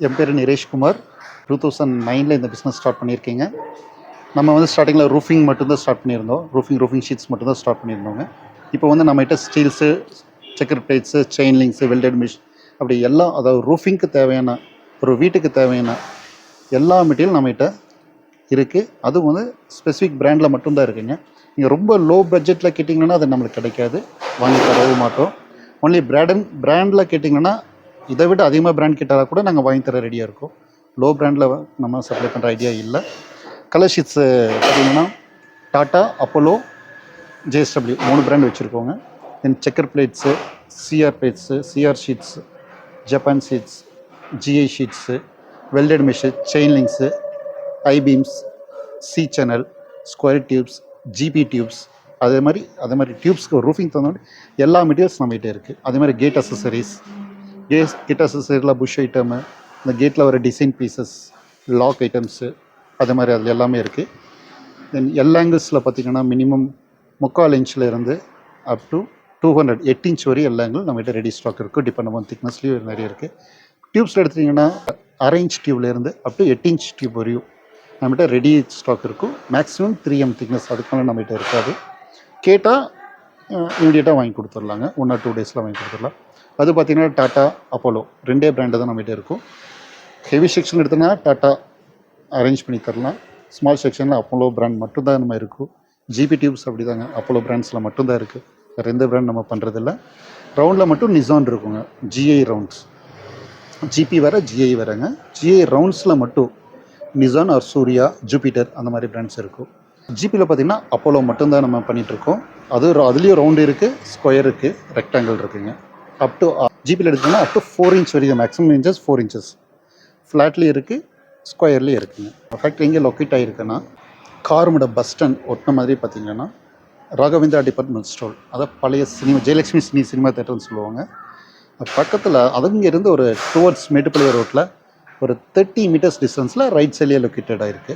என் பேர் நிரேஷ்குமார். 2009 இந்த business start பண்ணியிருக்கீங்க. நம்ம வந்து ஸ்டார்டிங்கில் ரூஃபிங் மட்டும்தான் ஸ்டார்ட் பண்ணியிருந்தோம். ரூஃபிங் ஷீட்ஸ் மட்டும்தான் ஸ்டார்ட் பண்ணியிருந்தோங்க. இப்போ வந்து நம்மகிட்ட steels, checker plates, chain links, welded mesh அப்படி எல்லாம், அதாவது ரூஃபிங்க்கு தேவையான, ஒரு வீட்டுக்கு தேவையான எல்லா மெட்டீரியல் நம்மகிட்ட இருக்குது. அதுவும் வந்து ஸ்பெசிஃபிக் பிராண்டில் மட்டும்தான் இருக்குங்க. நீங்கள் ரொம்ப லோ பட்ஜெட்டில் கேட்டிங்கன்னா அது நம்மளுக்கு கிடைக்காது, வாங்கி தரவே மாட்டோம். ஒன்லி பிராண்டில் கேட்டிங்கன்னா இதை விட அதிகமாக பிராண்ட் கேட்டால் கூட நாங்கள் வாங்கி தர ரெடியாக இருக்கோம். லோ பிராண்டில் நம்ம சப்ளை பண்ணுற ஐடியா இல்லை. கலர் ஷீட்ஸு பார்த்திங்கன்னா டாட்டா, அப்போலோ, ஜேஎஸ்டபிள்யூ 3 பிராண்ட் வச்சுருக்கோங்க. Then checker plates, CR plates, CR sheets, Japan sheets, GI sheets, welded mesh, chain links, I beams, C channel, square tubes, GP tubes, அதே மாதிரி டியூப்ஸ்க்கு ரூஃபிங் தகுந்த எல்லா மெட்டீரியல்ஸ் நம்மகிட்ட இருக்குது. அதே மாதிரி கேட் அசசரிஸ், கேட் அசசரியில் புஷ் ஐட்டமு, இந்த கேட்டில் வர டிசைன் பீசஸ், லாக் ஐட்டம்ஸு, அது மாதிரி அதில் எல்லாமே இருக்குது. தென் எல்லா ஆங்கிள்ஸில் பார்த்திங்கன்னா மினிமம் 3/4 இன்ச்சில் இருந்து அப் டு 200 8 இன்ச் வரையும் எல்லா ஆங்கிள் நம்மகிட்ட ரெடி ஸ்டாக் இருக்குது. டிபெண்ட் ஆன் திக்னஸ்லேயும் நிறைய இருக்குது. டியூப்ஸில் எடுத்திங்கன்னா 1/2 இன்ச் டியூப்லேருந்து அப் டு 8 இன்ச் டியூப் வரையும் நம்மகிட்ட ரெடி ஸ்டாக் இருக்கும். மேக்ஸிமம் 3 m திக்னஸ், அதுக்கு மேலே நம்மகிட்ட இருக்காது. கேட்டால் இமீடியட்டாக வாங்கி கொடுத்துடலாங்க. 1 or 2 டேஸில் வாங்கி கொடுத்துடலாம். அது பார்த்திங்கன்னா டாட்டா, அப்போலோ 2 பிராண்டு தான் நம்மகிட்ட இருக்கும். ஹெவி செக்ஷன் எடுத்தோன்னா டாட்டா அரேஞ்ச் பண்ணி தரலாம். ஸ்மால் செக்ஷனில் அப்போலோ பிராண்ட் மட்டும்தான் நம்ம இருக்கும். ஜிபி டியூப்ஸ் அப்படி தாங்க, அப்போலோ பிராண்ட்ஸில் மட்டும்தான் இருக்குது. வேறு எந்த பிராண்ட் நம்ம பண்ணுறதில்ல. ரவுண்டில் மட்டும் நிசான் இருக்குங்க, ஜிஐ ரவுண்ட்ஸ். ஜிபி வேறு, ஜிஐ வேறுங்க. ஜிஐ ரவுண்ட்ஸில் மட்டும் நிசான் ஆர் சூர்யா, ஜூபிட்டர் அந்த மாதிரி பிராண்ட்ஸ் இருக்கும். ஜிபியில் பார்த்திங்கன்னா அப்போலோ மட்டும்தான் நம்ம பண்ணிகிட்ருக்கோம். அதுலேயும் ரவுண்டு இருக்குது, ஸ்கொயர் இருக்குது, ரெக்டாங்கிள் இருக்குதுங்க. அப் டு ஜிபியில் எடுத்திங்கன்னா அப் டு 4 inch வரைக்கும், மேக்ஸிமம் இன்ச்சஸ் 4 inches. ஃப்ளாட்லேயும் இருக்குது, ஸ்கொயர்லேயும் இருக்குதுங்க. ஃபேக்ட்ரி எங்கே லொக்கேட் ஆகிருக்குன்னா, கார்மட பஸ் ஸ்டாண்ட் ஒட்டின மாதிரி பார்த்திங்கன்னா ராகவேந்திரா டிபார்ட்மெண்ட் ஸ்டோர், அதாவது பழைய சினிமா ஜெயலக்ஷ்மி சினிமா தேட்டர்னு சொல்லுவாங்க. பக்கத்தில் அதுங்கிருந்து ஒரு டுவர்ட்ஸ் மேட்டுப்பாளையம் ரோட்டில் ஒரு 30 meters டிஸ்டன்ஸில் ரைட் சைட்லேயே லொக்கேட்டட் ஆகிருக்கு.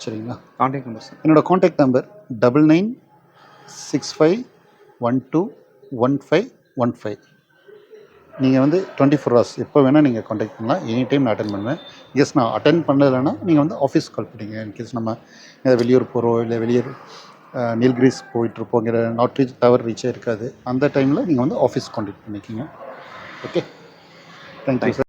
சரிங்களா? Contact number sir. என்னோடய கான்டாக்ட் நம்பர் 9965121515. நீங்கள் வந்து 24 hours எப்போ வேணால் நீங்கள் கான்டாக்ட் பண்ணலாம். எனி டைம் நான் அட்டன் பண்ணுவேன். நான் அட்டன் பண்ணலைன்னா நீங்கள் வந்து ஆஃபீஸ் கால் பண்ணிங்க. இன்கேஸ் நம்ம ஏதாவது வெளியூர் போகிறோம், இல்லை வெளியூர் நீல்கிரிஸ் போயிட்டுருப்போங்கிற நாட் ரீச் டவர் ரீச்சே இருக்காது. அந்த டைமில் நீங்கள் வந்து ஆஃபீஸ் கான்டாக்ட் பண்ணிக்கிங்க. Okay, thank you sir.